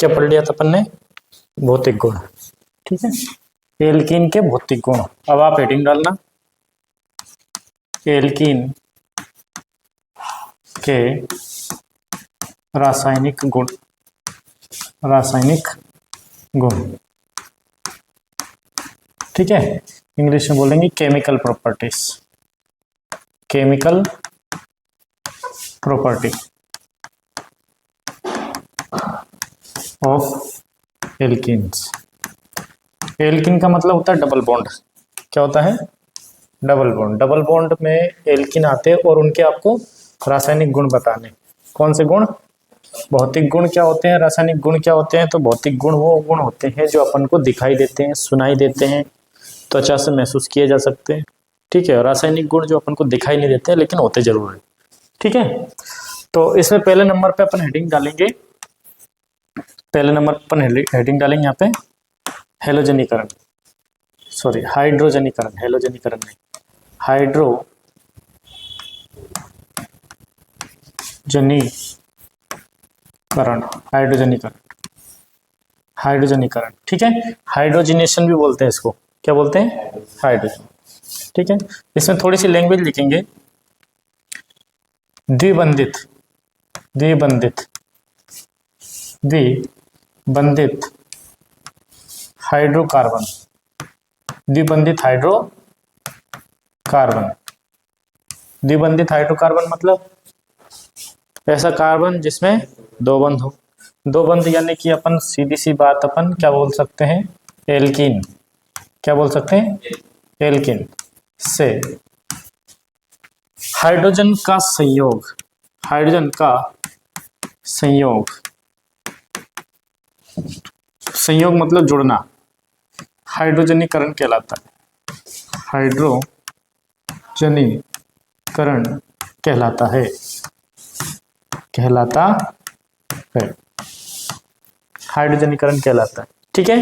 क्या पढ़ लिया था अपन ने? भौतिक गुण। ठीक है, एल्कीन के भौतिक गुण। अब आप हेडिंग डालना, एल्कीन के रासायनिक गुण। रासायनिक गुण, ठीक है, इंग्लिश में बोलेंगे chemical properties. Chemical property of alkenes. Alkene का मतलब होता है डबल बॉन्ड। क्या होता है? Double bond. डबल बॉन्ड में एल्कीन आते हैं और उनके आपको रासायनिक गुण बताने। कौन से गुण? भौतिक गुण क्या होते हैं, रासायनिक गुण क्या होते हैं? तो भौतिक गुण वो गुण होते हैं जो अपन को दिखाई देते हैं, सुनाई देते हैं, त्वचा से महसूस किए जा सकते हैं। ठीक है, रासायनिक गुण जो अपन को दिखाई नहीं देते लेकिन होते जरूर है। ठीक है, तो इसमें पहले नंबर पे अपन हेडिंग डालेंगे, पहले नंबर पर अपन हेडिंग डालेंगे यहाँ पे हेलोजनीकरण, सॉरी हाइड्रोजनीकरण, हेलोजनीकरण नहीं, हाइड्रोजनीकरण, हाइड्रोजनीकरण, हाइड्रोजनीकरण। ठीक है, हाइड्रोजनेशन भी बोलते हैं इसको। क्या बोलते हैं? हाइड्रोजन। ठीक है, इसमें थोड़ी सी लैंग्वेज लिखेंगे, द्विबंधित, द्विबंधित, द्विबंधित हाइड्रोकार्बन, द्विबंधित हाइड्रोकार्बन। द्विबंधित हाइड्रोकार्बन मतलब ऐसा कार्बन जिसमें दो बंध हो। दो बंध यानी कि अपन सीधी सी बात अपन क्या बोल सकते हैं? एल्कीन। क्या बोल सकते हैं? एल्कीन से हाइड्रोजन का संयोग, हाइड्रोजन का संयोग, संयोग मतलब जुड़ना, हाइड्रोजनीकरण कहलाता है। हाइड्रोजनीकरण कहलाता है, कहलाता है, हाइड्रोजनीकरण कहलाता है। ठीक है,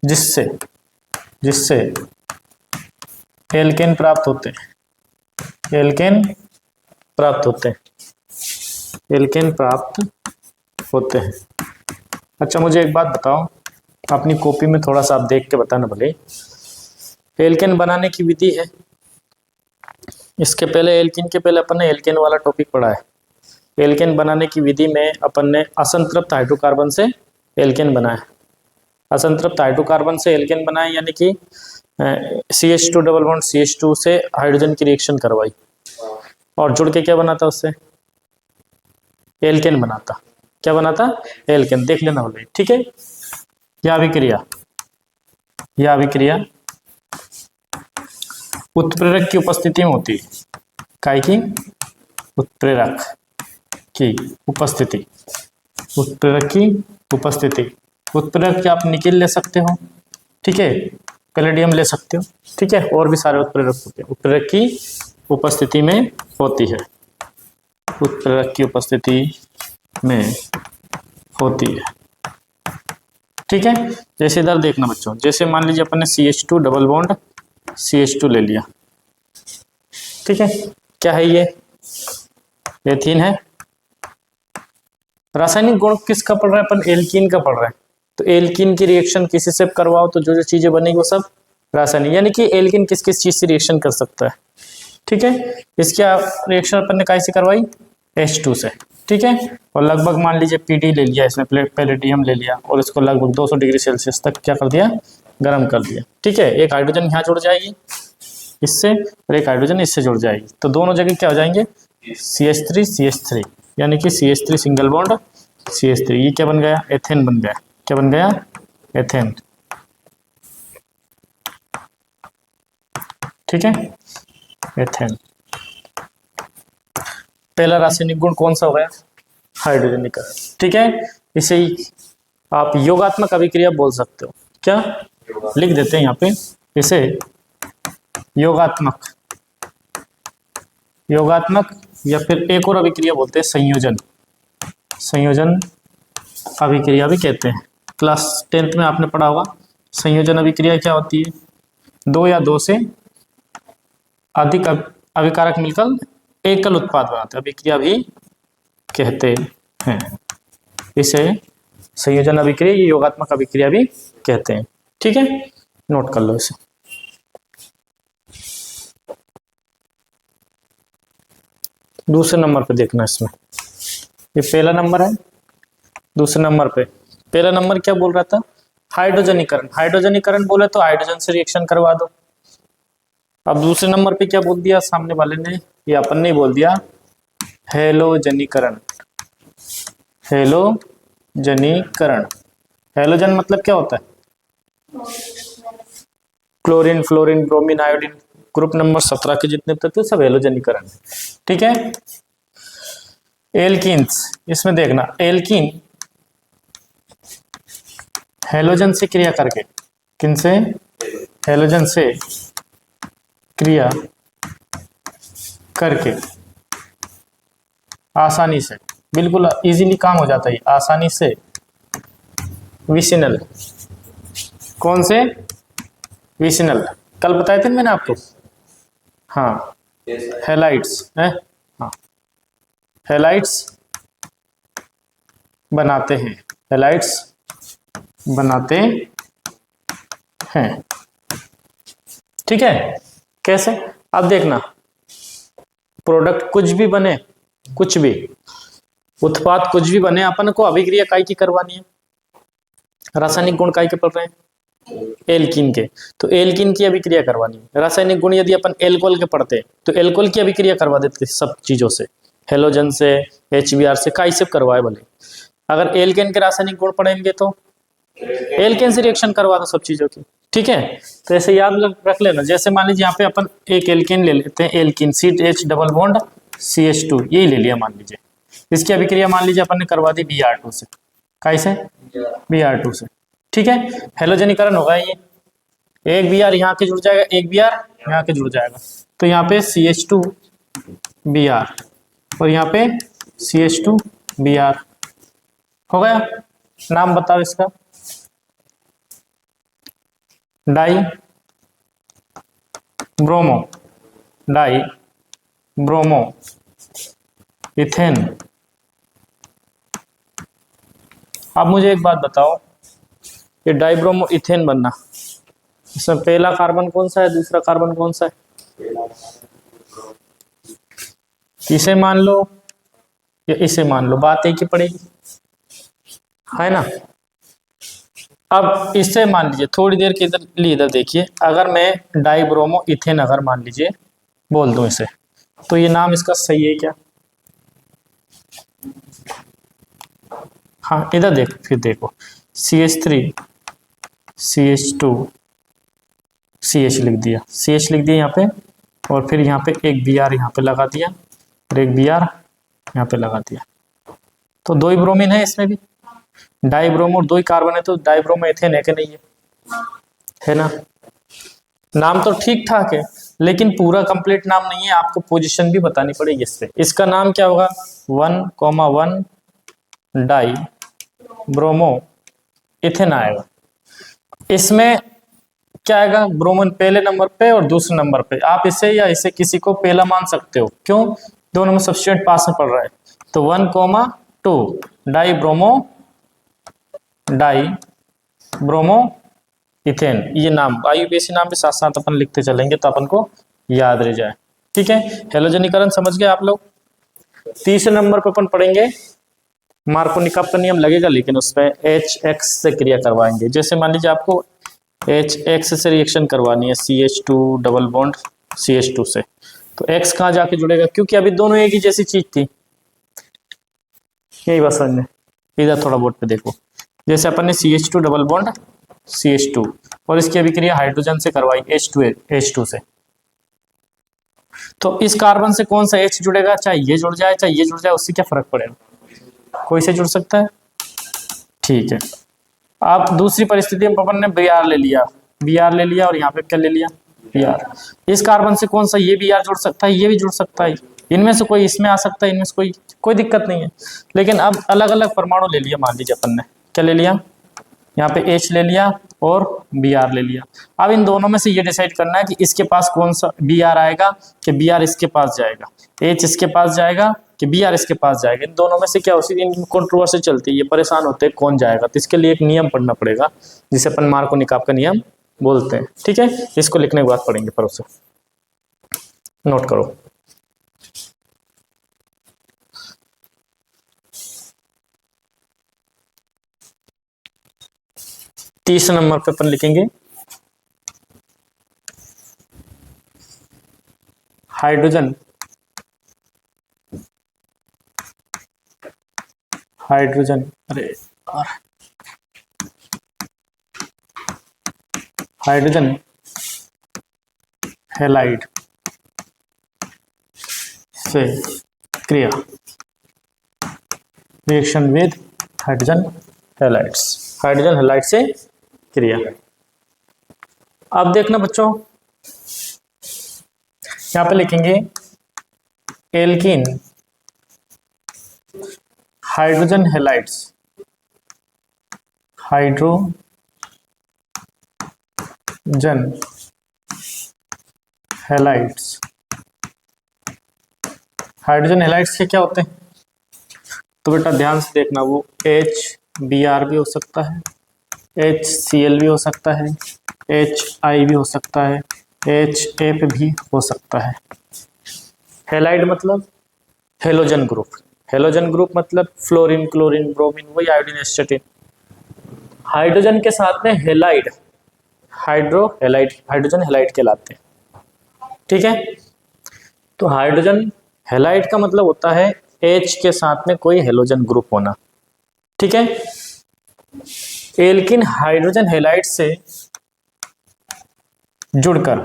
जिससे जिससे एल्केन प्राप्त होते हैं, एल्केन प्राप्त होते हैं, एल्केन प्राप्त होते हैं। अच्छा मुझे एक बात बताओ, अपनी कॉपी में थोड़ा सा आप देख के बताना भले। एल्केन बनाने की विधि है, इसके पहले एल्कीन के पहले अपन ने एल्केन वाला टॉपिक पढ़ा है। एल्केन बनाने की विधि में अपन ने असंतृप्त हाइड्रोकार्बन से एल्केन बनाया, असंतृप्त हाइड्रोकार्बन से एल्केन बनाए, यानी कि CH2 डबल बॉन्ड CH2 से हाइड्रोजन की रिएक्शन करवाई और जुड़ के क्या बनाता? उससे एल्केन बनाता। क्या बनाता? एल्केन। देख लेना बोले। ठीक है, यह अभिक्रिया, यह अभिक्रिया उत्प्रेरक की उपस्थिति में होती है। काय की? उत्प्रेरक की उपस्थिति, उत्प्रेरक की उपस्थिति। उत्प्रेरक आप निकेल ले सकते हो, ठीक है, पैलेडियम ले सकते हो, ठीक है, और भी सारे उत्प्रेरक होते हैं, उत्प्रेरक की उपस्थिति में होती है, उत्प्रेरक की उपस्थिति में होती है। ठीक है, जैसे इधर देखना बच्चों, जैसे मान लीजिए अपन ने CH2 डबल बॉन्ड CH2 ले लिया, ठीक है, क्या है ये? एथीन है। रासायनिक गुण किसका पढ़ रहा है अपन? एल्कीन का पढ़ रहा है। तो एल्कीन की रिएक्शन किसी से करवाओ तो जो जो चीजें बनेगी वो सब रासायनिक, यानी कि एल्कीन किस किस चीज से रिएक्शन कर सकता है। ठीक है, इसकी रिएक्शन अपन ने कैसे करवाई? H2 से। ठीक है, और लगभग मान लीजिए PD ले लिया, इसमें पैलेडियम ले लिया और इसको लगभग 200 डिग्री सेल्सियस तक क्या कर दिया? गर्म कर दिया। ठीक है, एक हाइड्रोजन यहाँ जुड़ जाएगी इससे और एक हाइड्रोजन इससे जुड़ जाएगी, तो दोनों जगह क्या हो जाएंगे? CH3 CH3, यानी कि CH3 सिंगल बॉन्ड CH3, ये क्या बन गया? एथेन बन गया। क्या बन गया? एथेन। ठीक है, एथेन। पहला रासायनिक गुण कौन सा हो गया? हाइड्रोजनीकरण। ठीक है, इसे आप योगात्मक अभिक्रिया बोल सकते हो। क्या लिख देते हैं यहाँ पे, इसे योगात्मक, योगात्मक या फिर एक और अभिक्रिया बोलते हैं संयोजन, संयोजन अभिक्रिया भी कहते हैं। क्लास 10th में आपने पढ़ा होगा। संयोजन अभिक्रिया क्या होती है? दो या दो से अधिक अभिकारक मिलकर एकल उत्पाद बनाते हैं, अभिक्रिया भी कहते हैं। इसे संयोजन अभिक्रिया, ये योगात्मक अभिक्रिया भी कहते हैं। ठीक है, नोट कर लो इसे। दूसरे नंबर पे देखना, इसमें ये पहला नंबर है, दूसरे नंबर पे पहला नंबर क्या बोल रहा था, हाइड्रोजनीकरण। हाइड्रोजनीकरण बोले तो हाइड्रोजन से रिएक्शन करवा दो। अब दूसरे नंबर पे क्या बोल दिया सामने वाले ने, ये अपन ने बोल दिया हेलोजनीकरण। हेलोजनीकरण, हेलोजन मतलब क्या होता है, chlorine, fluorine, bromine, iodine, group number 17 के जितने तत्व सब हेलोजनीकरण। ठीक है, एल्कीन्स, इसमें देखना एल्कीन हेलोजन से क्रिया करके, किनसे, हेलोजन से क्रिया करके आसानी से, बिल्कुल इजीली काम हो जाता है आसानी से, विसिनल, कौन से, विसिनल, कल बताए थे मैंने आपको, हाँ हेलाइट्स है, हाँ हेलाइट्स बनाते हैं, हेलाइट्स बनाते हैं। ठीक है, कैसे, अब देखना प्रोडक्ट कुछ भी बने, कुछ भी उत्पाद कुछ भी बने, अपन को अभिक्रिया काय की करवानी है, रासायनिक गुण काय के पढ़ रहे हैं, एल्कीन के, तो एल्कीन की अभिक्रिया करवानी है। रासायनिक गुण यदि अपन एल्कोहल के पढ़ते हैं तो एल्कोहल की अभिक्रिया करवा देते सब चीजों से, हेलोजन से, HBr से, काय से करवाए भले। अगर एल्केन के रासायनिक गुण पढ़ेंगे तो एल्केन से रिएक्शन करवा दो सब चीजों की। ठीक है, तो ऐसे याद रख लेना। जैसे मान लीजिए यहाँ पे अपन एक एल्केन ले लेते हैं, alkene CH double bond CH2, यही ले लिया मान लीजिए, इसकी अभिक्रिया मान लीजिए अपन ने करवा दी Br2 से, काय से, Br2 से। ठीक है, हेलोजनीकरण होगा ये, एक Br यहाँ के जुड़ जाएगा, एक Br यहाँ के जुड़ जाएगा, तो यहाँ पे CH2Br और यहाँ पे CH2Br हो गया। नाम बताओ इसका, die bromo, die bromo ethane. अब मुझे एक बात बताओ, ये डाइब्रोमो इथेन बनना, इसमें पहला कार्बन कौन सा है, दूसरा कार्बन कौन सा है, इसे मान लो या इसे मान लो, बात एक ही पड़ेगी, है ना। अब इससे मान लीजिए थोड़ी देर के इधर देखिए, अगर मैं डाइब्रोमो इथेन अगर मान लीजिए बोल दूं इसे, तो ये नाम इसका सही है क्या, हाँ इधर देखो, फिर देखो CH3 CH2 CH लिख दिया, CH लिख दिया यहाँ पे, और फिर यहाँ पे एक Br यहाँ पे लगा दिया और एक Br यहाँ पे लगा दिया, तो दो ही ब्रोमीन है इसमें भी, डाइब्रोमो दो ही कार्बन है, तो डाइब्रोमो इथेन है कि नहीं है ना। नाम तो ठीक ठाक है लेकिन पूरा कंप्लीट नाम नहीं है, आपको पोजीशन भी बतानी पड़ेगी इससे। इसका नाम क्या होगा, 1,1 डाई ब्रोमो इथेन आएगा। इसमें क्या आएगा, ब्रोमीन पहले नंबर पे और दूसरे नंबर पे, आप इसे या इसे किसी को पहला मान सकते हो, क्यों, दोनों में सब्स्टिट्यूएंट पास में पड़ रहा है, तो 1,2 die bromo die bromo ethane, ये नाम IUPAC नाम के साथ साथ अपन लिखते चलेंगे तो अपन को याद रह जाए। ठीक है, हेलोजनीकरण समझ गए आप लोग। तीसरे नंबर पर अपन पढ़ेंगे मार्कोनिका का नियम लगेगा, लेकिन उसमें HX से क्रिया करवाएंगे। जैसे मान लीजिए आपको HX से रिएक्शन करवानी है CH2 डबल बॉन्ड CH2 से, तो X कहाँ जाके जुड़ेगा, क्योंकि अभी दोनों एक ही जैसी चीज थी, यही बात समझ में। इधर थोड़ा बोर्ड पे देखो, जैसे अपन ने CH2 डबल बॉन्ड CH2 और इसकी अभिक्रिया हाइड्रोजन से करवाई H2 से, तो इस कार्बन से कौन सा H जुड़ेगा, चाहे ये जुड़ जाए चाहे ये जुड़ जाए, उससे क्या फर्क पड़ेगा, कोई से जुड़ सकता है। ठीक है, अब दूसरी परिस्थिति में अपन ने Br ले लिया और यहाँ पे क्या ले लिया, Br। इस कार्बन से कौन सा, ये Br जुड़ सकता है, ये भी जुड़ सकता है, इनमें से कोई इसमें आ सकता है, इनमें से कोई दिक्कत नहीं है। लेकिन अब अलग अलग परमाणु ले लिया, मान लीजिए अपन ने क्या ले लिया, यहाँ पे H ले लिया और Br ले लिया। अब इन दोनों में से ये डिसाइड करना है कि इसके पास कौन सा Br आएगा कि Br इसके पास जाएगा, H इसके पास जाएगा कि Br इसके पास जाएगा, इन दोनों में से क्या उसी दिन कंट्रोवर्सी चलती है, ये परेशान होते हैं कौन जाएगा, तो इसके लिए एक नियम पढ़ना पड़ेगा जिसे अपन मार्कोनिकाव का नियम बोलते हैं। ठीक है, इसको लिखने के बाद पढ़ेंगे, पर उसे नोट करो। तीसरे नंबर पे अपन लिखेंगे हाइड्रोजन अरे हाइड्रोजन हैलाइड से क्रिया, reaction with hydrogen halides, hydrogen halide से क्रिया। अब देखना बच्चों, यहां पे लिखेंगे alkene hydrogen halides, hydrogen halides, hydrogen halides के क्या होते हैं, तो बेटा ध्यान से देखना, वो HBr भी हो सकता है, HCl भी हो सकता है, HI भी हो सकता है, HF भी हो सकता है। हैलाइड मतलब हेलोजन ग्रुप, हेलोजन ग्रुप मतलब फ्लोरीन, क्लोरीन, ब्रोमीन, वही आयोडीन, एस्टेटिन। हाइड्रोजन के साथ में हैलाइड, हाइड्रोजन हैलाइड कहलाते हैं। ठीक है, तो हाइड्रोजन हैलाइड का मतलब होता है H के साथ में कोई हेलोजन ग्रुप होना। ठीक है, एल्किन हाइड्रोजन हैलाइड से जुड़कर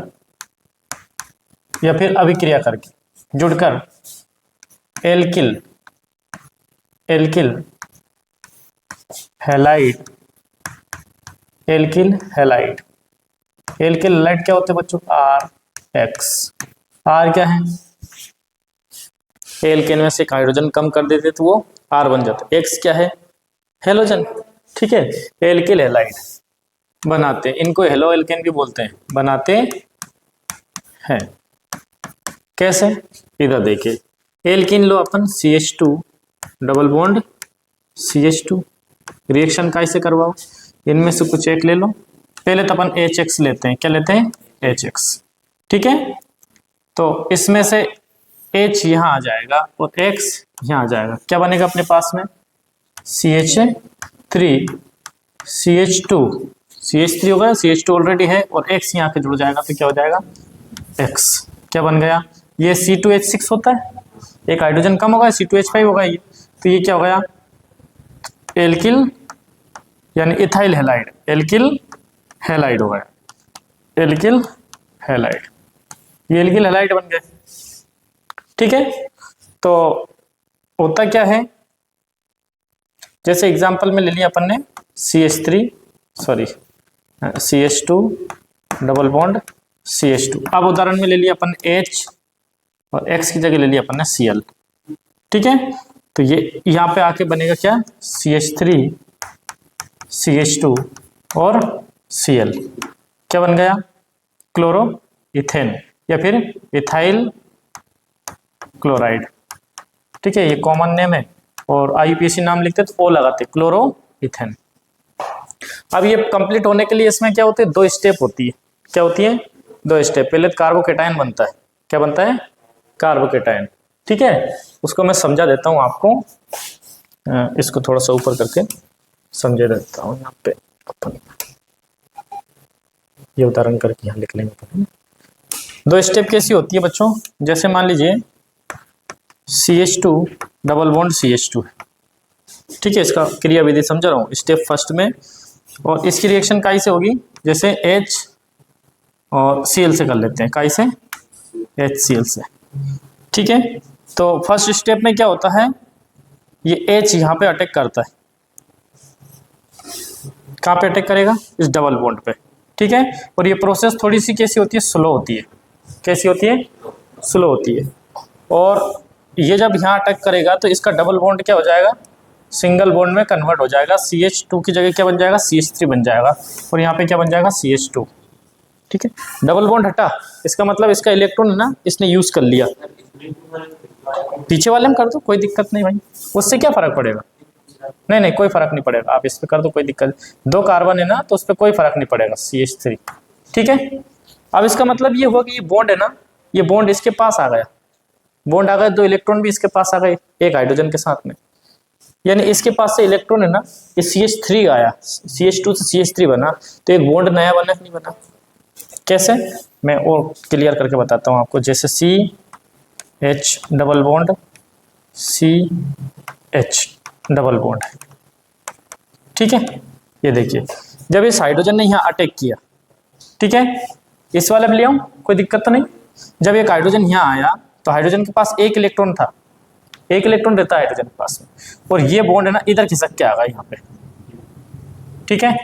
या फिर अभिक्रिया करके जुड़कर एल्किल हैलाइड, एल्किल हैलाइड क्या होते हैं बच्चों, RX। R क्या है, एल्केन में से एक हाइड्रोजन कम कर देते तो वो R बन जाता है। X क्या है, हेलोजन। ठीक है, एल्किल हैलाइड बनाते हैं, इनको हेलो एल्केन भी बोलते हैं, बनाते हैं। कैसे, इधर देखिए, एल्किन लो अपन CH2 double bond CH2, reaction कैसे करवाओ, इनमें से कुछ एक ले लो। पहले तो अपन HX लेते हैं, क्या लेते हैं, HX। ठीक है, तो इसमें से H यहाँ आ जाएगा और X यहाँ आ जाएगा, क्या बनेगा अपने पास में, CH3 CH3 होगा, CH2 ऑलरेडी है और X यहाँ के जुड़ जाएगा, तो क्या हो जाएगा X। क्या बन गया, ये C2H6 होता है, एक हाइड्रोजन कम होगा, C2H5 होगा ये, तो ये क्या हो गया, एल्किल यानी इथाइल हैलाइड, एल्किल हैलाइड हो गया, एल्किल हैलाइड, ये एल्किल हैलाइड बन गए। ठीक है, तो होता क्या है, जैसे एग्जांपल में ले लिया अपन ने CH2 डबल बॉन्ड CH2। अब उदाहरण में ले लिया अपन H और X की जगह ले लिया अपन ने Cl। ठीक है, तो ये यहाँ पे आके बनेगा क्या, CH3 CH2 और Cl, क्या बन गया, क्लोरो इथेन या फिर इथाइल क्लोराइड। ठीक है, ये कॉमन नेम है और IUPAC नाम लिखते तो O लगाते, क्लोरो इथेन। अब ये कंप्लीट होने के लिए इसमें क्या होते हैं, 2 स्टेप होती है। क्या होती है, 2 स्टेप। पहले कार्बोकेटायन बनता है, क्या बनता है, कार्बोकेटायन। ठीक है, उसको मैं समझा देता हूँ आपको, इसको थोड़ा सा ऊपर करके समझा देता हूँ। यहाँ पे अपन ये उदाहरण करके यहाँ लिख लेंगे। 2 स्टेप कैसी होती है बच्चों, जैसे मान लीजिए CH2 डबल बॉन्ड CH2 है। ठीक है, इसका क्रिया विधि समझा रहा हूँ, स्टेप फर्स्ट में, और इसकी रिएक्शन काई से होगी, जैसे H और Cl से कर लेते हैं, काई से, HCl से। ठीक है, तो फर्स्ट स्टेप में क्या होता है, ये H यहाँ पे अटैक करता है, कहाँ पे अटैक करेगा, इस डबल बॉन्ड पे। ठीक है, और ये प्रोसेस थोड़ी सी कैसी होती है, स्लो होती है। कैसी होती है, स्लो होती है। और ये जब यहाँ अटैक करेगा तो इसका डबल बॉन्ड क्या हो जाएगा, सिंगल बॉन्ड में कन्वर्ट हो जाएगा, CH2 की जगह क्या बन जाएगा, CH3 बन जाएगा, और यहाँ पे क्या बन जाएगा, CH2। ठीक है, डबल बॉन्ड हटा, इसका मतलब इसका इलेक्ट्रॉन है ना, इसने यूज कर लिया। पीछे वाले में कर दो, कोई दिक्कत नहीं भाई, उससे क्या फर्क पड़ेगा। नहीं नहीं कोई फर्क नहीं पड़ेगा, आप इस पे कर दो कोई दिक्कत, 2 कार्बन है ना तो उस पर कोई फर्क नहीं पड़ेगा, CH3। ठीक है, अब इसका मतलब ये हुआ कि ये बॉन्ड है ना, ये बॉन्ड इसके पास आ गया, बॉन्ड आ गया, 2 इलेक्ट्रॉन भी इसके पास आ गए एक हाइड्रोजन के साथ में, यानी इसके पास से इलेक्ट्रॉन है ना, ये CH3 आया, CH2 से CH3 बना, तो एक बॉन्ड नया बना कि नहीं बना। कैसे, मैं और क्लियर करके बताता हूँ आपको, जैसे CH double bond CH double bond, ठीक है। ये देखिए जब इस हाइड्रोजन ने यहाँ अटैक किया, ठीक है, इस वाले में ले आऊं कोई दिक्कत तो नहीं, जब एक हाइड्रोजन यहाँ आया तो हाइड्रोजन के पास 1 इलेक्ट्रॉन था, 1 इलेक्ट्रॉन रहता है हाइड्रोजन के पास में, और ये बॉन्ड है ना इधर खिसक के आ गया यहाँ पे, ठीक है,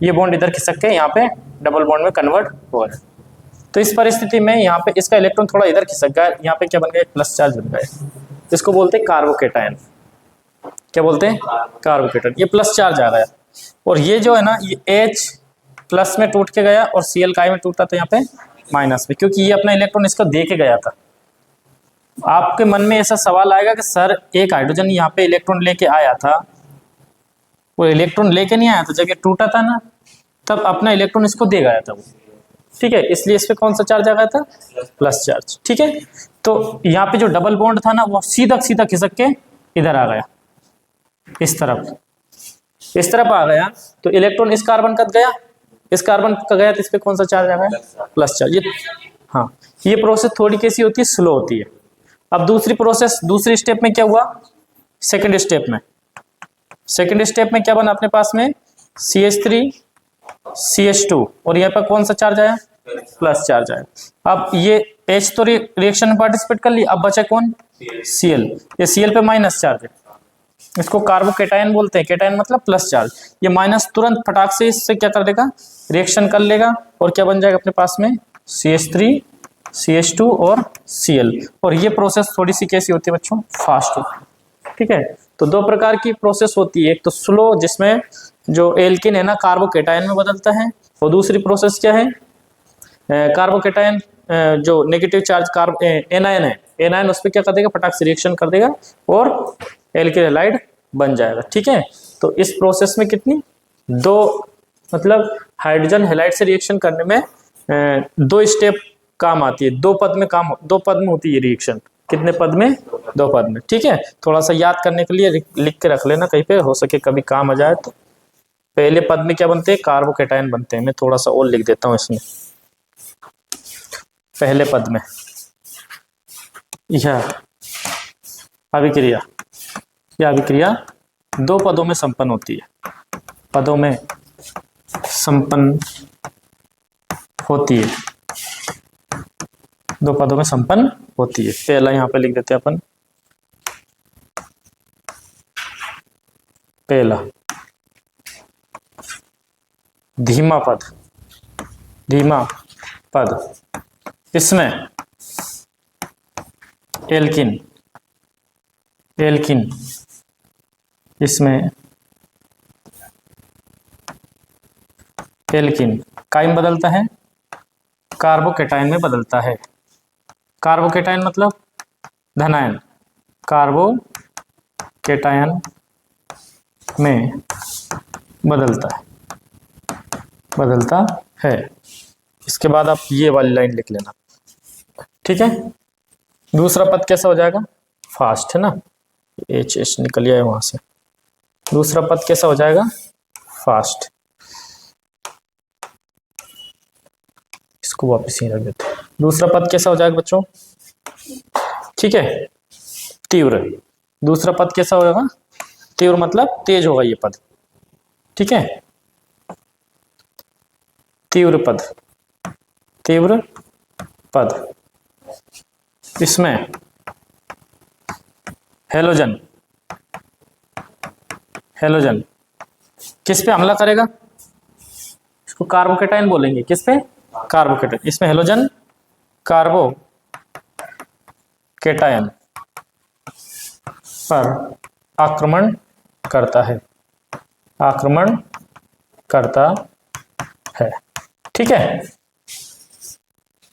ये बॉन्ड इधर खिसक के यहाँ पे डबल बॉन्ड में कन्वर्ट हो गया। तो इस परिस्थिति में यहाँ पे इसका इलेक्ट्रॉन थोड़ा इधर खिसक गया, यहाँ पे क्या बन गया, प्लस चार्ज बन गया, इसको बोलते हैं कार्बोकेटायन। क्या बोलते हैं, कार्बोकेटायन। ये प्लस चार्ज आ गया, और ये जो है ना ये H प्लस में टूट के गया और Cl का में टूटा तो यहाँ पे माइनस में, क्योंकि ये अपना इलेक्ट्रॉन इसको दे के गया था। आपके मन में ऐसा सवाल आएगा कि सर एक हाइड्रोजन यहाँ पे इलेक्ट्रॉन लेके आया था, वो इलेक्ट्रॉन लेके नहीं आया था, जब ये टूटा था ना तब अपना इलेक्ट्रॉन इसको दे गया था वो, ठीक है, इसलिए इस पे कौन सा चार्ज आ गया था, प्लस चार्ज। ठीक है, तो यहाँ पे जो डबल बॉन्ड था ना वो सीधा सीधा खिसक के इधर आ गया, इस तरफ आ गया, तो इलेक्ट्रॉन इस कार्बन का गया, इस कार्बन का गया, तो इस पे कौन सा चार्ज आ गया, प्लस चार्ज। ये हाँ, ये प्रोसेस थोड़ी कैसी होती है, स्लो होती है। अब दूसरी प्रोसेस, दूसरी स्टेप में क्या हुआ, सेकंड स्टेप में क्या बना अपने पास में, CH3 CH2, और यहाँ पर कौन सा चार्ज आया, प्लस चार्ज आया। अब ये H तो रिएक्शन में पार्टिसिपेट कर लिया, अब बचा कौन, Cl, ये Cl पे माइनस चार्ज है, इसको कार्बोकेटायन बोलते हैं, केटायन मतलब प्लस चार्ज। ये माइनस तुरंत फटाक से इससे क्या कर देगा, रिएक्शन कर लेगा, और क्या बन जाएगा अपने पास में, CH3 CH2 और Cl। और ये प्रोसेस थोड़ी सी कैसी होती है बच्चों, फास्ट होती है। ठीक है, तो 2 प्रकार की प्रोसेस होती है, एक तो स्लो जिसमें जो एल्किन है ना कार्बोकेटायन में बदलता है, और दूसरी प्रोसेस क्या है, कार्बोकेटायन जो नेगेटिव चार्ज एनायन है, एनायन उस पर क्या कर देगा, फटाक से रिएक्शन कर देगा और एल्किल हैलाइड बन जाएगा। ठीक है, तो इस प्रोसेस में कितनी 2 मतलब हाइड्रोजन हैलाइड से रिएक्शन करने में 2 स्टेप काम आती है, 2 पद में होती है रिएक्शन। कितने पद में, 2 पद में। ठीक है, थोड़ा सा याद करने के लिए लिख के रख लेना कहीं पे, हो सके कभी काम आ जाए तो। पहले पद में क्या बनते हैं, कार्बोकेटायन बनते हैं। मैं थोड़ा सा और लिख देता हूँ इसमें, पहले पद में यह अभिक्रिया, यह अभिक्रिया 2 पदों में संपन्न होती है, पदों में संपन्न होती है, 2 पदों में संपन्न होती है। पहला यहाँ पे लिख देते हैं अपन, पहला धीमा पद, इसमें एल्किन, इसमें एल्किन काई में बदलता है, कार्बोकेटायन में बदलता है। कार्बोकेटायन मतलब धनायन, कार्बोकेटायन में बदलता है। इसके बाद आप ये वाली लाइन लिख लेना। ठीक है, दूसरा पद कैसा हो जाएगा, फास्ट है ना, H निकल आया वहां से। दूसरा पद कैसा हो जाएगा, फास्ट। इसको वापस ही रख देते हैं। दूसरा पद कैसा हो जाएगा बच्चों, ठीक है, तीव्र। दूसरा पद कैसा होगा, तीव्र मतलब तेज होगा ये पद। ठीक है, तीव्र पद, इसमें हेलोजन किस पे हमला करेगा, इसको कार्बोकेटायन बोलेंगे। किस पे, कार्बोकेटायन। इसमें हेलोजन कार्बोकेटायन पर आक्रमण करता है। ठीक है,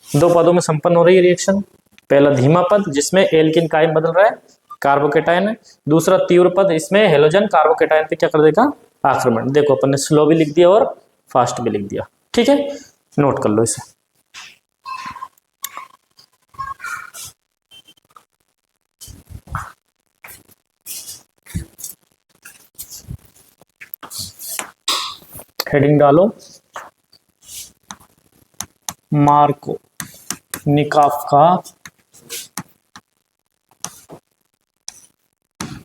2 पदों में संपन्न हो रही है रिएक्शन। पहला धीमा पद जिसमें एल्किन का आयन बदल रहा है, कार्बोकेटायन है। दूसरा तीव्र पद, इसमें हेलोजन कार्बोकेटायन पे क्या कर देगा, आक्रमण। देखो अपन ने स्लो भी लिख दिया और फास्ट भी लिख दिया, ठीक है, नोट कर लो इसे। हेडिंग डालो, मार्को निकाफ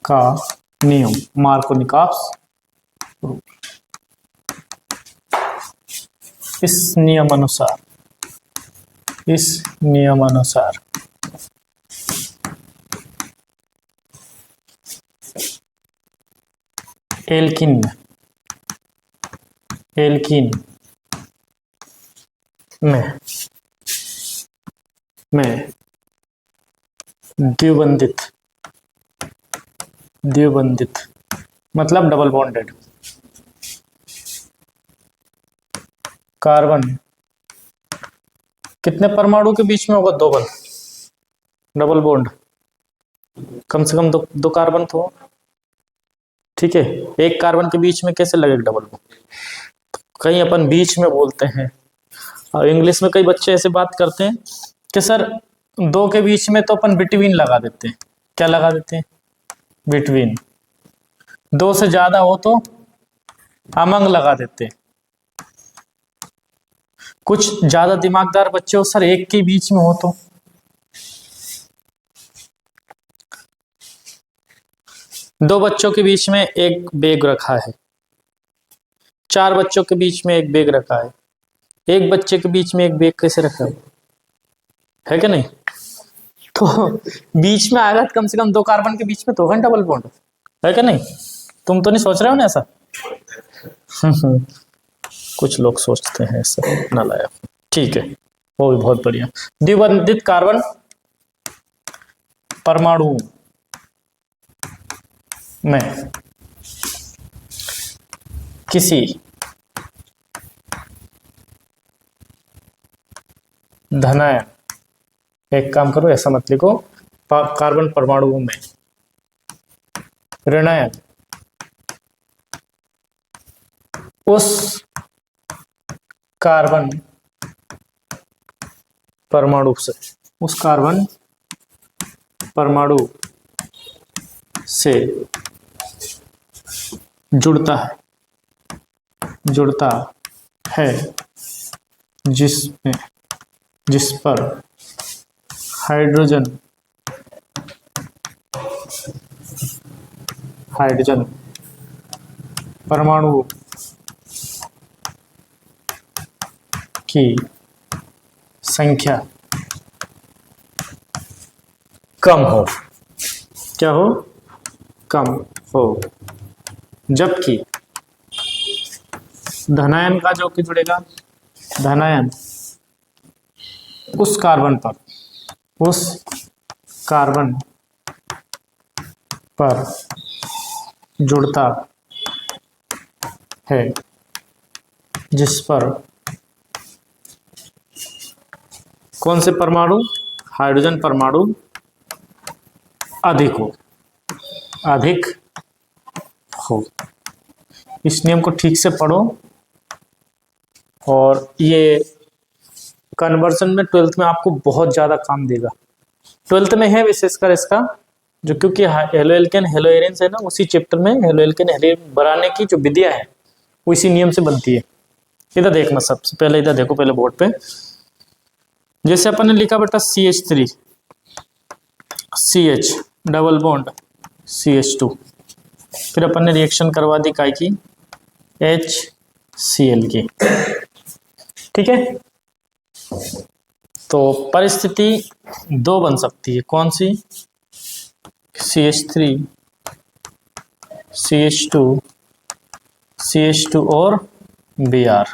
का नियम, मार्को निकाफ। इस नियम अनुसार एल्किन में द्विबंधित मतलब डबल बॉन्डेड कार्बन कितने परमाणु के बीच में होगा, 2 बंध, डबल बॉन्ड, कम से कम दो कार्बन तो, ठीक है। एक कार्बन के बीच में कैसे लगेगा डबल बॉन्ड, कहीं अपन बीच में बोलते हैं, और इंग्लिश में कई बच्चे ऐसे बात करते हैं कि सर 2 के बीच में तो अपन बिटवीन लगा देते हैं। क्या लगा देते हैं, बिटवीन। 2 से ज्यादा हो तो अमंग लगा देते हैं। कुछ ज्यादा दिमागदार बच्चे हो, सर 1 के बीच में हो तो, दो बच्चों के बीच में एक बैग रखा है, 4 बच्चों के बीच में एक बैग रखा है, एक बच्चे के बीच में एक बैग कैसे रखा है कि नहीं। तो बीच में आएगा कम से कम 2 कार्बन के बीच में तो होगा डबल बॉन्ड, है कि नहीं। तुम तो नहीं सोच रहे हो ना ऐसा। कुछ लोग सोचते हैं ऐसा, नालायक, ठीक है, वो भी बहुत बढ़िया। द्विबंधित कार्बन परमाणु में किसी धनायन, एक काम करो ऐसा मत लिखो, कार्बन परमाणुओं में ऋणायन उस कार्बन परमाणु से जुड़ता है जिस पर हाइड्रोजन परमाणु की संख्या कम हो, क्या हो, कम हो, जबकि धनायन का जो कि जुड़ेगा, धनायन उस कार्बन पर जुड़ता है जिस पर कौन से परमाणु, हाइड्रोजन परमाणु अधिक हो। इस नियम को ठीक से पढ़ो, और ये कन्वर्जन में 12th में आपको बहुत ज्यादा काम देगा। 12th में है विशेषकर इसका, जो क्योंकि हेलो एल्केन हेलो एरेन्स है ना, उसी चैप्टर में हेलो एल्केन हेलो बनाने की जो विधियां है वो इसी नियम से बनती है। इधर देखना, सबसे पहले इधर देखो, पहले बोर्ड पे जैसे अपन ने लिखा बेटा CH3 CH double bond CH2, फिर अपन ने रिएक्शन करवा दी काय की HCl की, ठीक है। तो परिस्थिति 2 बन सकती है, कौन सी, CH3 CH2 और Br।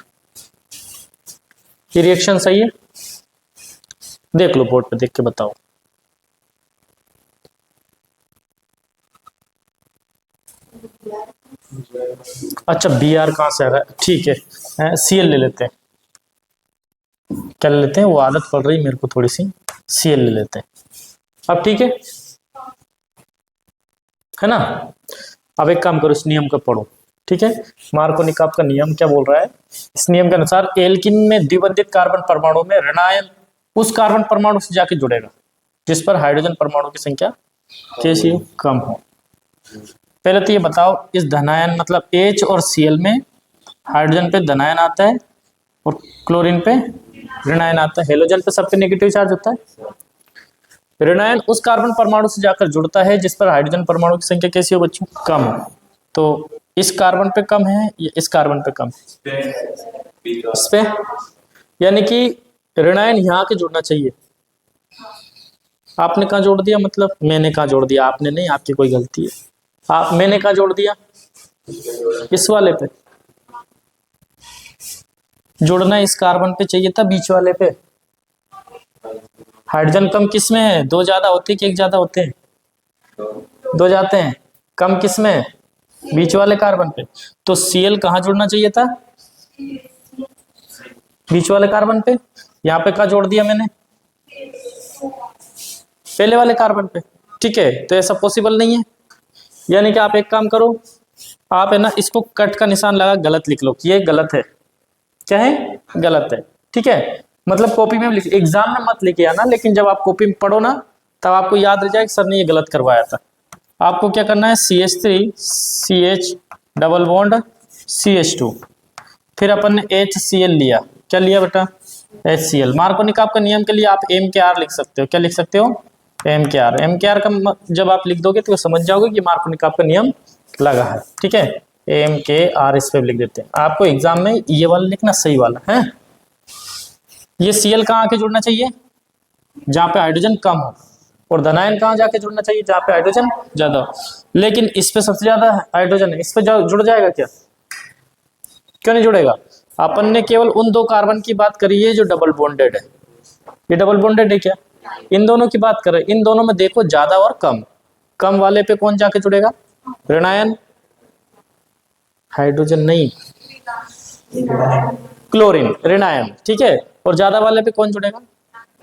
ये रिएक्शन सही है, देख लो बोर्ड पे देख के बताओ। अच्छा Br कहाँ से आ रहा है, ठीक है, Cl ले लेते हैं, क्या ले लेते हैं, वो आदत पड़ रही मेरे को थोड़ी सी, Cl ले लेते हैं। अब ठीक है ना। अब एक काम करो, इस नियम को पढ़ो, ठीक है। मार्कोनिकॉफ का नियम क्या बोल रहा है? इस नियम के अनुसार एल्किन में द्विबंधित कार्बन परमाणु में ऋण आयन उस कार्बन परमाणु से जाके जुड़ेगा जिस पर हाइड्रोजन परमाणु की संख्या कैसी कम हो। पहले तो ये बताओ, इस धनायन मतलब H और Cl में हाइड्रोजन पे धनायन आता है और क्लोरीन पे ऋणायन आता है। हेलोजन पे सब पे नेगेटिव चार्ज होता है। ऋणायन उस कार्बन परमाणु से जाकर जुड़ता है जिस पर हाइड्रोजन परमाणु की संख्या कैसी हो बच्चों? कम हो। तो इस कार्बन पे कम है या इस कार्बन पे कम है? इस पे, यानी कि ऋणायन यहाँ के जुड़ना चाहिए। आपने कहाँ जोड़ दिया? मतलब मैंने कहाँ जोड़ दिया? आपने नहीं, आपकी कोई गलती है। मैंने कहाँ जोड़ दिया? इस वाले पे जुड़ना, इस कार्बन पे चाहिए था, बीच वाले पे। हाइड्रोजन कम किस में है? दो ज्यादा होते कि एक ज्यादा होते हैं? दो जाते हैं। कम किस में? बीच वाले कार्बन पे। तो Cl कहाँ जुड़ना चाहिए था? बीच वाले कार्बन पे। यहाँ पे कहाँ जोड़ दिया मैंने? पहले वाले कार्बन पे। ठीक है, तो ऐसा पॉसिबल नहीं है। यानी कि आप एक काम करो, आप है ना इसको कट का निशान लगा गलत लिख लो कि ये गलत है। क्या है? गलत है। ठीक है, मतलब कॉपी में लिख, एग्जाम में मत लिखे आना, लेकिन जब आप कॉपी में पढ़ो ना तब आपको याद रह जाए कि सर ने ये गलत करवाया था। आपको क्या करना है? CH3 CH double bond CH2, फिर अपन ने HCl लिया। क्या लिया बेटा? HCl। मार्कोनिकॉफ का नियम के लिए आप MKR लिख सकते हो। क्या लिख सकते हो? MKR का जब आप लिख दोगे तो समझ जाओगे कि मार्कोनिकॉफ का नियम लगा है। ठीक है, MKR इस पे लिख देते हैं। आपको एग्जाम में ये वाला लिखना सही वाला है। ये Cl कहाँ आके जुड़ना चाहिए? जहाँ पे हाइड्रोजन कम हो। और धनायन कहाँ जाके जुड़ना चाहिए? जहाँ पे हाइड्रोजन ज्यादा हो। लेकिन इस पे सबसे ज्यादा हाइड्रोजन है, इस पे जुड़ जाएगा क्या? क्यों नहीं जुड़ेगा? अपन ने केवल उन दो कार्बन की बात करी है जो डबल बॉन्डेड है। ये डबल बॉन्डेड है क्या? इन दोनों की बात करें, इन दोनों में देखो ज्यादा और कम। कम वाले पे कौन जाके जुड़ेगा? ऋणायन। हाइड्रोजन नहीं, क्लोरीन, ऋणायन। ठीक है, और ज्यादा वाले पे कौन जुड़ेगा?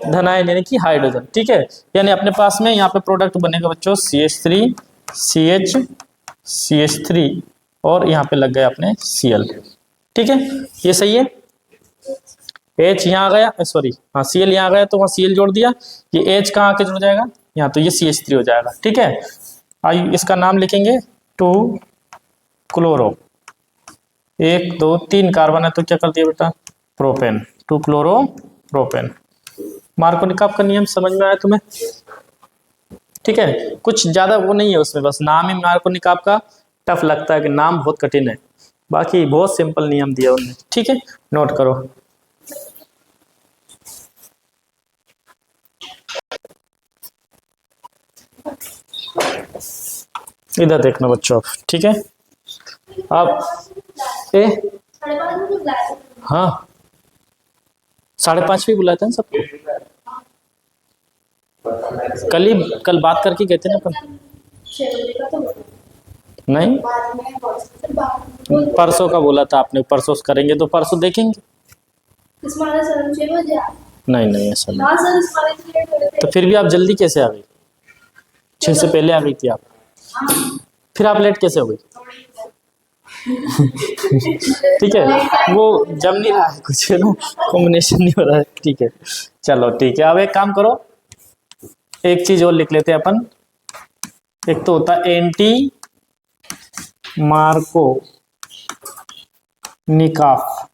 धनायन, यानी कि हाइड्रोजन। ठीक है, यानी अपने पास में यहाँ पे प्रोडक्ट बनेगा बच्चों CH3 CH CH3 और यहाँ पे लग गया अपने Cl। ठीक है, ये सही है। H यहाँ आ गया, सॉरी हाँ Cl यहाँ आ गया तो वहाँ Cl जोड़ दिया। ये H कहाँ आके जुड़ जाएगा? यहाँ, तो ये CH3 हो जाएगा। ठीक है, आइए इसका नाम लिखेंगे 2 क्लोरो। 1 2 3 कार्बन है तो क्या कर दिया बेटा? प्रोपेन। 2 chloro propane. मार्कोनिकॉफ का नियम समझ में आया तुम्हें? ठीक है, कुछ ज्यादा वो नहीं है उसमें, बस नाम ही मार्कोनिकॉफ का टफ लगता है कि नाम बहुत कठिन है, बाकी बहुत सिंपल नियम दिया उन्होंने। ठीक है, नोट करो। इधर देखना बच्चों आप। ठीक है, आप हाँ 5:30 भी बुलाते हैं सबको। कल बात करके गए थे ना अपन। नहीं, परसों का बोला था आपने, परसों करेंगे तो परसों देखेंगे। नहीं ऐसा नहीं। तो फिर भी आप जल्दी कैसे आ गई? 6 से पहले आ गई थी आप, फिर आप लेट कैसे हो गई? ठीक है, वो जम नहीं रहा है कुछ, है ना, कॉम्बिनेशन नहीं हो रहा है। ठीक है, चलो ठीक है। अब एक काम करो, एक चीज और लिख लेते हैं अपन। एक तो होता है एंटी मार्को निकाफ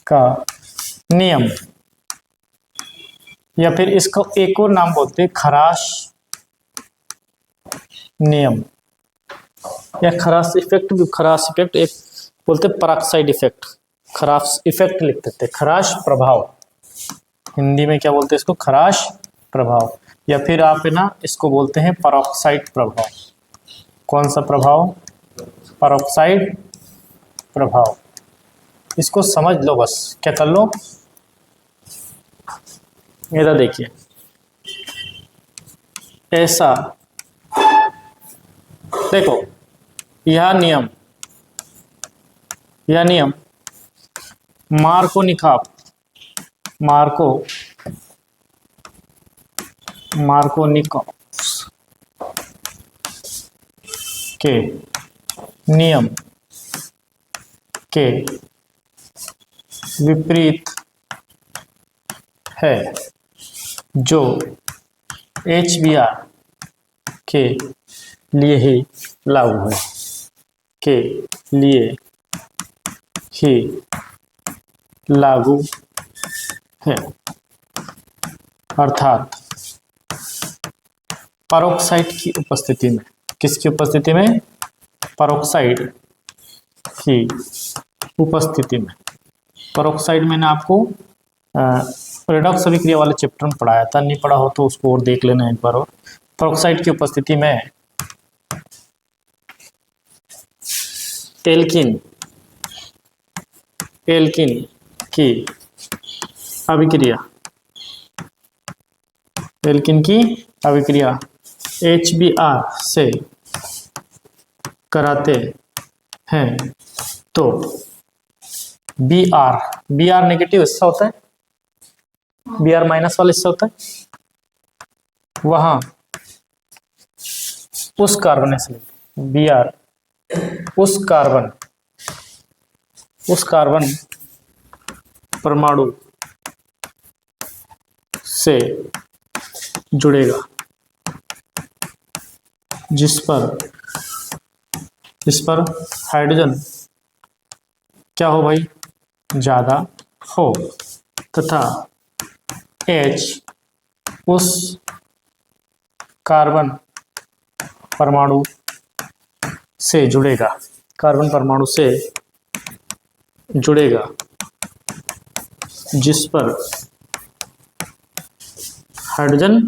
का नियम, या फिर इसको एक और नाम बोलते हैं खराश नियम, या खराश इफेक्ट भी। खराश इफेक्ट एक बोलते पराक्साइड इफेक्ट, खराश इफेक्ट लिख देते, खराश प्रभाव। हिंदी में क्या बोलते हैं इसको? खराश प्रभाव। या फिर आप है ना इसको बोलते हैं परऑक्साइड प्रभाव। कौन सा प्रभाव? परऑक्साइड प्रभाव। इसको समझ लो बस, क्या कर लो, इधर देखिए, ऐसा देखो, यह नियम मार्कोनिकॉफ मार्कोनिकॉफ के नियम के विपरीत है, जो HBr के लिए ही लागू है, के लिए ही लागू है। अर्थात पेरोक्साइड की उपस्थिति में, किसकी उपस्थिति में? पेरोक्साइड की उपस्थिति में। पेरोक्साइड मैंने आपको रेडॉक्स अभिक्रिया वाले चैप्टर में पढ़ाया था, नहीं पढ़ा हो तो उसको और देख लेना एक बार और। पेरोक्साइड की उपस्थिति में एल्कीन की अभिक्रिया, एल्कीन की अभिक्रिया HBr से कराते हैं तो Br नेगेटिव हिस्सा होता है, Br माइनस वाला हिस्सा होता है, वहां उस कार्बन से Br उस कार्बन परमाणु से जुड़ेगा जिस पर हाइड्रोजन क्या हो भाई? ज्यादा हो, तथा H उस कार्बन परमाणु से जुड़ेगा, कार्बन परमाणु से जुड़ेगा जिस पर हाइड्रोजन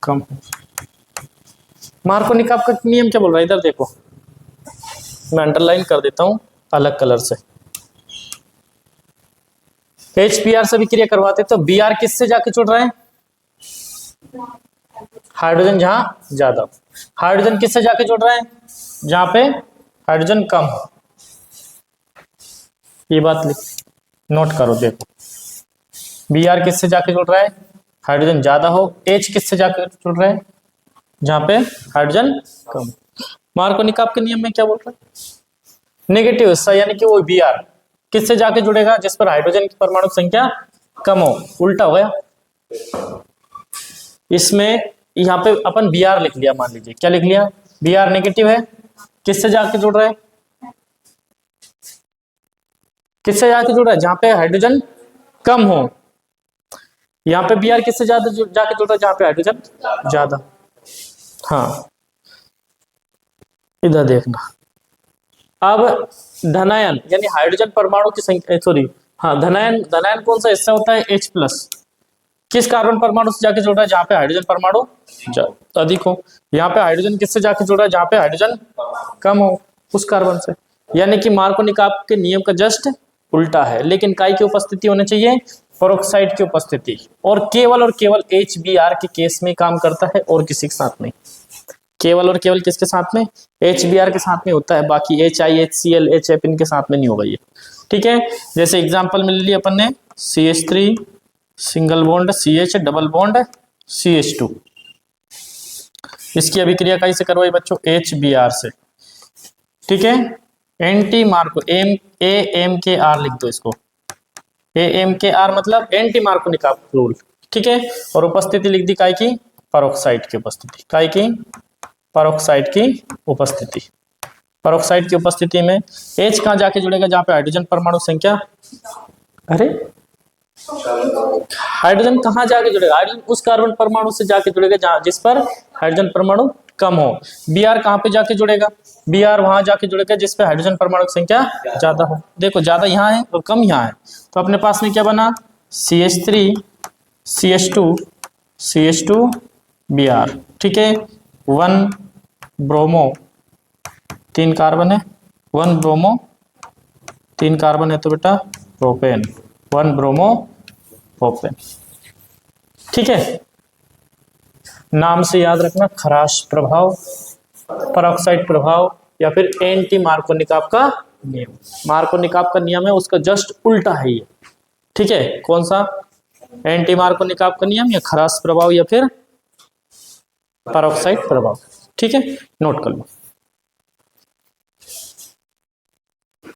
कम। मार्कोनिकॉफ का नियम क्या बोल रहा है? इधर देखो, मैं अंडरलाइन कर देता हूं अलग कलर से। HBr से विक्रिया करवाते तो Br किससे जाके जुड़ रहा है? हाइड्रोजन जहां ज्यादा। हाइड्रोजन किससे जाके जुड़ रहा है? जहां पे हाइड्रोजन कम हो। ये बात नोट करो, देखो Br किससे जाके जुड़ रहा है? हाइड्रोजन ज्यादा हो। H किससे जाके जुड़ रहा है? जहां पे हाइड्रोजन कम। मार्कोनिकॉफ के नियम में क्या बोल रहा है? नेगेटिव हिस्सा यानी कि वो Br किससे जाके जुड़ेगा? जिस पर हाइड्रोजन की परमाणु संख्या कम हो। उल्टा हो गया, इसमें यहाँ पे अपन Br लिख लिया, मान लीजिए क्या लिख लिया? Br नेगेटिव है, किससे जाके जुड़ रहा है? किससे जाके जुड़ रहा है? जहां पे हाइड्रोजन कम हो। यहाँ पे Br किससे ज्यादा जाके जुड़ रहा है? जहां पे हाइड्रोजन ज्यादा। हाँ, इधर देखना। अब धनायन यानी हाइड्रोजन परमाणु की संख्या, सॉरी हाँ, धनायन कौन सा हिस्सा होता है? H plus. किस कार्बन परमाणु से जाके जुड़ रहा है? जहां पे हाइड्रोजन परमाणु अधिक हो। यहाँ पे हाइड्रोजन किससे जाके जुड़ रहा है? जहां पे हाइड्रोजन कम हो, उस कार्बन से। यानी कि मार्कोनिकॉफ के नियम का जस्ट उल्टा है, लेकिन काय की उपस्थिति होनी चाहिए? पेरोक्साइड की उपस्थिति। और केवल HBr के केस में काम करता है, और किसी के साथ नहीं। केवल और केवल किसके साथ में? HBr के साथ में होता है, बाकी HI, HCl, HF इनके साथ में नहीं होगा ये। ठीक है, जैसे एग्जांपल में ले लिया अपन ने CH3 single bond CH double bond CH2। इसकी अभिक्रिया कहीं से करवाई बच्चों? HBr से। ठीक है, एंटी मार्को AMKR लिख दो इसको। AMKR मतलब एंटी मार्कोनिकॉफ रूल। ठीक है, और उपस्थिति लिख दी काय की? पेरोक्साइड की उपस्थिति। काय की? पेरोक्साइड की उपस्थिति। पेरोक्साइड की उपस्थिति में H कहां जाके जुड़ेगा? जहां पे हाइड्रोजन परमाणु संख्या, अरे हाइड्रोजन कहां जाके जुड़ेगा? हाइड्रोजन उस कार्बन परमाणु से जाके जुड़ेगा जहां जिस पर हाइड्रोजन परमाणु कम हो। Br कहां पे जाके जुड़ेगा? Br वहां जाके जुड़ेगा जिस पे हाइड्रोजन परमाणु की संख्या ज्यादा हो। देखो ज्यादा यहाँ है और कम यहाँ है, तो अपने पास में क्या बना? CH3 CH2 Br। ठीक है, 1 ब्रोमो 3 कार्बन है, 1 ब्रोमो 3 कार्बन है, तो बेटा प्रोपेन 1 ब्रोमो प्रोपेन। ठीक है, नाम से याद रखना, खराश प्रभाव, पेरोक्साइड प्रभाव, या फिर एंटी मार्कोनिकॉफ का नियम। मार्कोनिकॉफ का नियम है, उसका जस्ट उल्टा है ये। ठीक है, कौन सा, एंटी मार्कोनिक का नियम या खरास प्रभाव या फिर पेरोक्साइड प्रभाव। ठीक है, नोट कर लो।